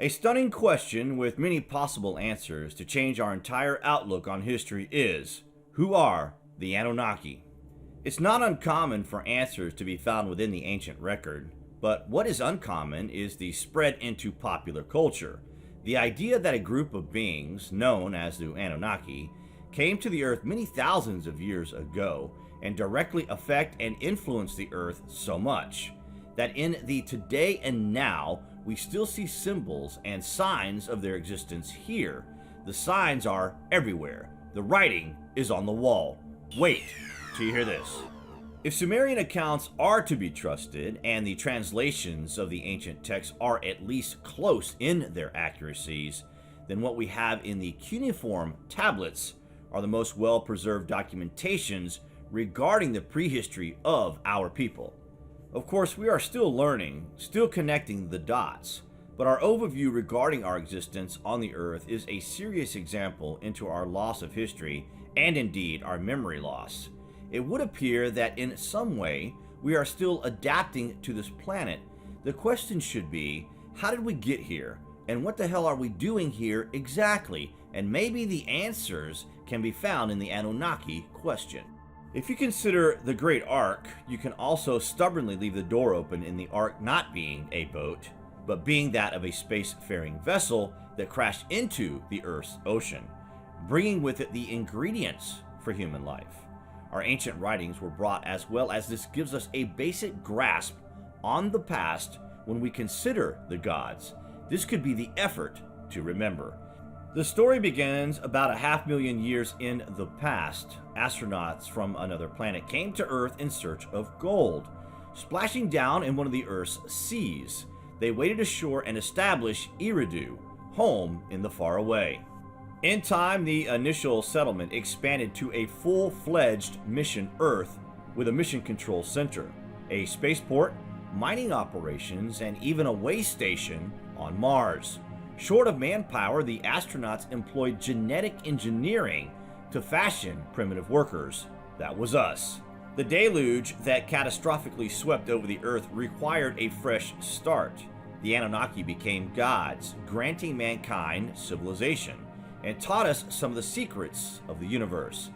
A stunning question with many possible answers to change our entire outlook on history is, who are the Anunnaki? It's not uncommon for answers to be found within the ancient record, but what is uncommon is the spread into popular culture. The idea that a group of beings, known as the Anunnaki, came to the Earth many thousands of years ago and directly affect and influence the Earth so much, that in the today and now, we still see symbols and signs of their existence here. The signs are everywhere. The writing is on the wall. Wait till you hear this. If Sumerian accounts are to be trusted, and the translations of the ancient texts are at least close in their accuracies, then what we have in the cuneiform tablets are the most well-preserved documentations regarding the prehistory of our people. Of course, we are still learning, still connecting the dots, but our overview regarding our existence on the Earth is a serious example into our loss of history and indeed our memory loss. It would appear that in some way we are still adapting to this planet. The question should be, how did we get here? And what the hell are we doing here exactly? And maybe the answers can be found in the Anunnaki question. If you consider the Great Ark, you can also stubbornly leave the door open in the Ark not being a boat, but being that of a spacefaring vessel that crashed into the Earth's ocean, bringing with it the ingredients for human life. Our ancient writings were brought, as well as this gives us a basic grasp on the past when we consider the gods. This could be the effort to remember. The story begins about 500,000 years in the past. Astronauts from another planet came to Earth in search of gold. Splashing down in one of the Earth's seas, they waded ashore and established Eridu, home in the far away. In time, the initial settlement expanded to a full-fledged mission Earth with a mission control center, a spaceport, mining operations, and even a way station on Mars. Short of manpower, the astronauts employed genetic engineering to fashion primitive workers. That was us. The deluge that catastrophically swept over the Earth required a fresh start. The Anunnaki became gods, granting mankind civilization, and taught us some of the secrets of the universe.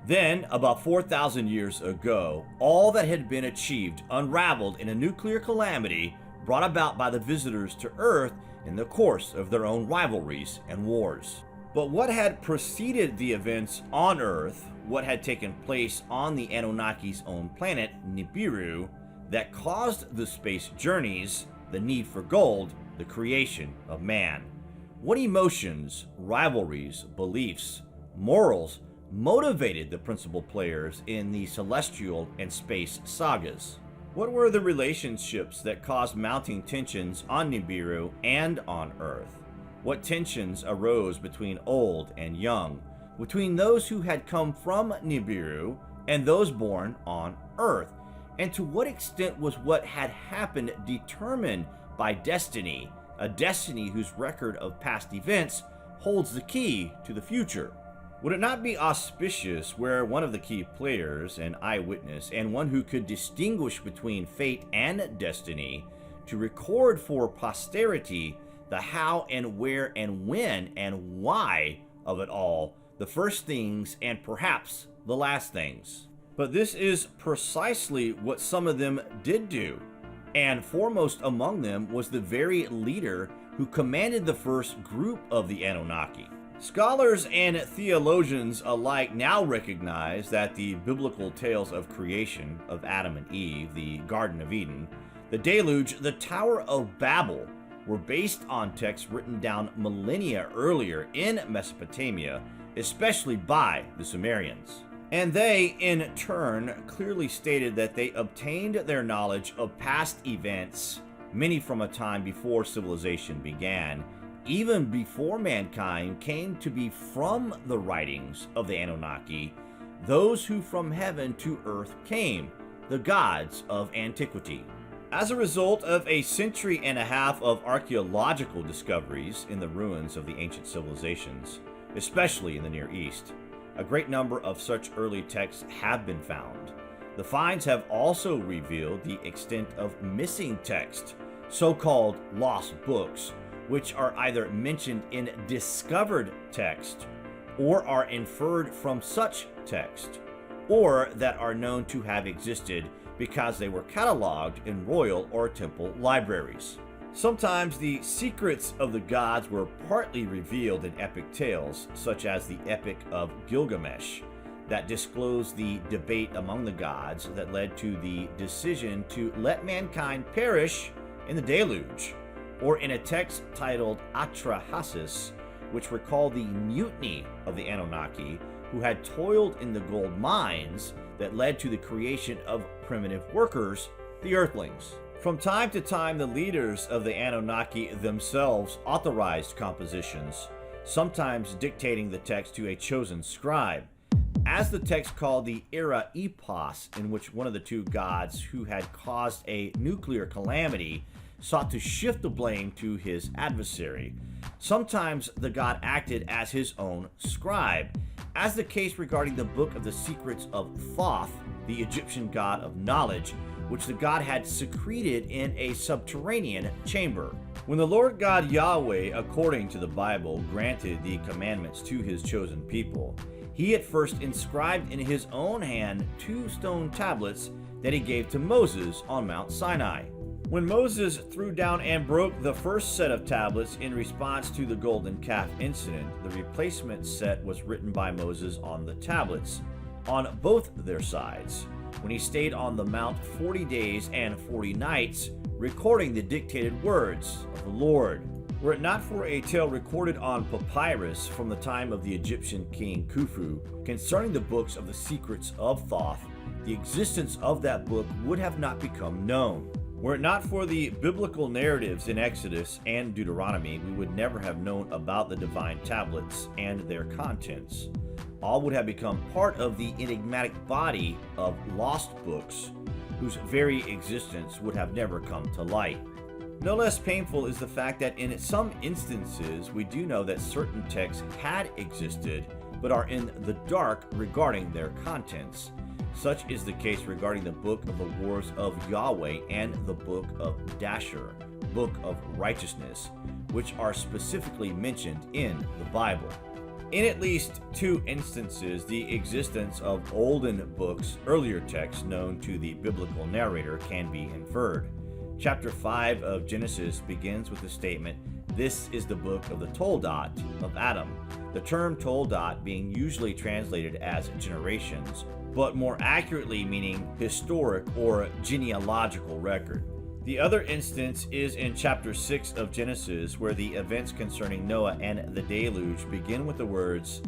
Then, about 4,000 years ago, all that had been achieved unraveled in a nuclear calamity brought about by the visitors to Earth in the course of their own rivalries and wars. But what had preceded the events on Earth, what had taken place on the Anunnaki's own planet, Nibiru, that caused the space journeys, the need for gold, the creation of man? What emotions, rivalries, beliefs, morals motivated the principal players in the celestial and space sagas? What were the relationships that caused mounting tensions on Nibiru and on Earth? What tensions arose between old and young, between those who had come from Nibiru and those born on Earth? And to what extent was what had happened determined by destiny, a destiny whose record of past events holds the key to the future? Would it not be auspicious where one of the key players, an eyewitness, and one who could distinguish between fate and destiny, to record for posterity the how and where and when and why of it all, the first things and perhaps the last things? But this is precisely what some of them did do, and foremost among them was the very leader who commanded the first group of the Anunnaki. Scholars and theologians alike now recognize that the biblical tales of creation of Adam and Eve, the Garden of Eden, the deluge, the Tower of Babel, were based on texts written down millennia earlier in Mesopotamia, especially by the Sumerians. And they, in turn, clearly stated that they obtained their knowledge of past events, many from a time before civilization began, even before mankind came to be from the writings of the Anunnaki, those who from heaven to earth came, the gods of antiquity. As a result of a century and a half of archaeological discoveries in the ruins of the ancient civilizations, especially in the Near East, a great number of such early texts have been found. The finds have also revealed the extent of missing text, so-called lost books, which are either mentioned in discovered text or are inferred from such text, or that are known to have existed because they were cataloged in royal or temple libraries. Sometimes the secrets of the gods were partly revealed in epic tales, such as the Epic of Gilgamesh, that disclosed the debate among the gods that led to the decision to let mankind perish in the deluge, or in a text titled Atrahasis, which recalled the mutiny of the Anunnaki, who had toiled in the gold mines that led to the creation of primitive workers, the Earthlings. From time to time, the leaders of the Anunnaki themselves authorized compositions, sometimes dictating the text to a chosen scribe, as the text called the Era Epos, in which one of the two gods who had caused a nuclear calamity sought to shift the blame to his adversary. Sometimes the god acted as his own scribe, as the case regarding the Book of the Secrets of Thoth, the Egyptian god of knowledge, which the god had secreted in a subterranean chamber. When the Lord God Yahweh, according to the Bible, granted the commandments to his chosen people, he at first inscribed in his own hand 2 stone tablets that he gave to Moses on Mount Sinai. When Moses threw down and broke the first set of tablets in response to the golden calf incident, the replacement set was written by Moses on the tablets, on both their sides, when he stayed on the mount 40 days and 40 nights, recording the dictated words of the Lord. Were it not for a tale recorded on papyrus from the time of the Egyptian king Khufu concerning the books of the secrets of Thoth, the existence of that book would have not become known. Were it not for the biblical narratives in Exodus and Deuteronomy, we would never have known about the divine tablets and their contents. All would have become part of the enigmatic body of lost books, whose very existence would have never come to light. No less painful is the fact that in some instances we do know that certain texts had existed, but are in the dark regarding their contents. Such is the case regarding the Book of the Wars of Yahweh and the Book of Dasher, Book of Righteousness, which are specifically mentioned in the Bible. In at least 2 instances, the existence of olden books, earlier texts known to the biblical narrator, can be inferred. Chapter 5 of Genesis begins with the statement, "This is the book of the Toldot of Adam," the term Toldot being usually translated as generations, but more accurately meaning historic or genealogical record. The other instance is in chapter 6 of Genesis, where the events concerning Noah and the deluge begin with the words,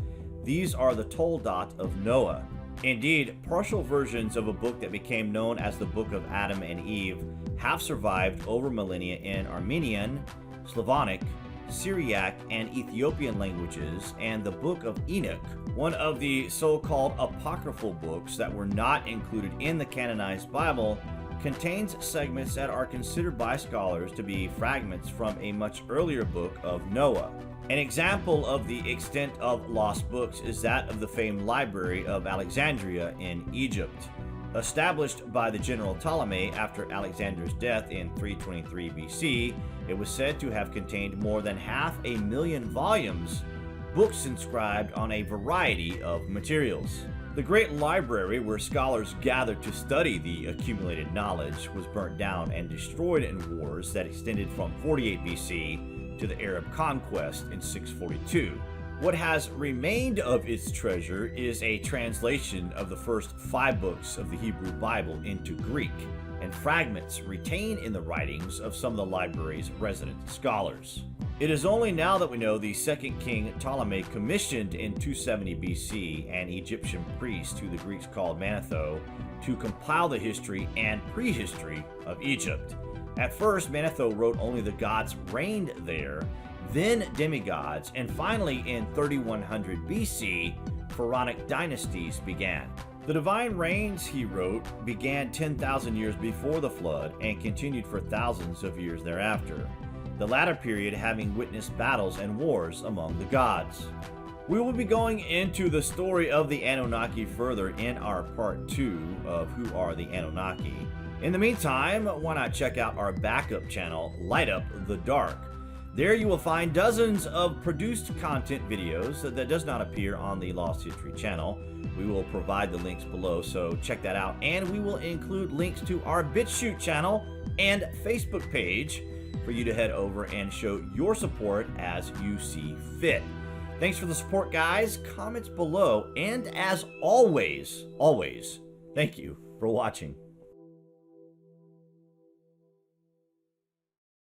"These are the Toldot of Noah." Indeed, partial versions of a book that became known as the Book of Adam and Eve have survived over millennia in Armenian, Slavonic, Syriac, and Ethiopian languages, and the Book of Enoch, one of the so-called apocryphal books that were not included in the canonized Bible, contains segments that are considered by scholars to be fragments from a much earlier book of Noah. An example of the extent of lost books is that of the famed Library of Alexandria in Egypt. Established by the general Ptolemy after Alexander's death in 323 BC, it was said to have contained more than 500,000 volumes, books inscribed on a variety of materials. The great library where scholars gathered to study the accumulated knowledge was burnt down and destroyed in wars that extended from 48 BC to the Arab conquest in 642. What has remained of its treasure is a translation of the first 5 books of the Hebrew Bible into Greek, and fragments retained in the writings of some of the library's resident scholars. It is only now that we know the second king Ptolemy commissioned in 270 BC an Egyptian priest who the Greeks called Manetho to compile the history and prehistory of Egypt. At first, Manetho wrote only the gods reigned there, then demigods, and finally in 3100 BC, pharaonic dynasties began. The divine reigns, he wrote, began 10,000 years before the flood and continued for thousands of years thereafter, the latter period having witnessed battles and wars among the gods. We will be going into the story of the Anunnaki further in our part 2 of Who Are the Anunnaki. In the meantime, why not check out our backup channel, Light Up the Dark? There you will find dozens of produced content videos that does not appear on the Lost History channel. We will provide the links below, so check that out. And we will include links to our BitChute channel and Facebook page for you to head over and show your support as you see fit. Thanks for the support, guys. Comments below. And as always, thank you for watching.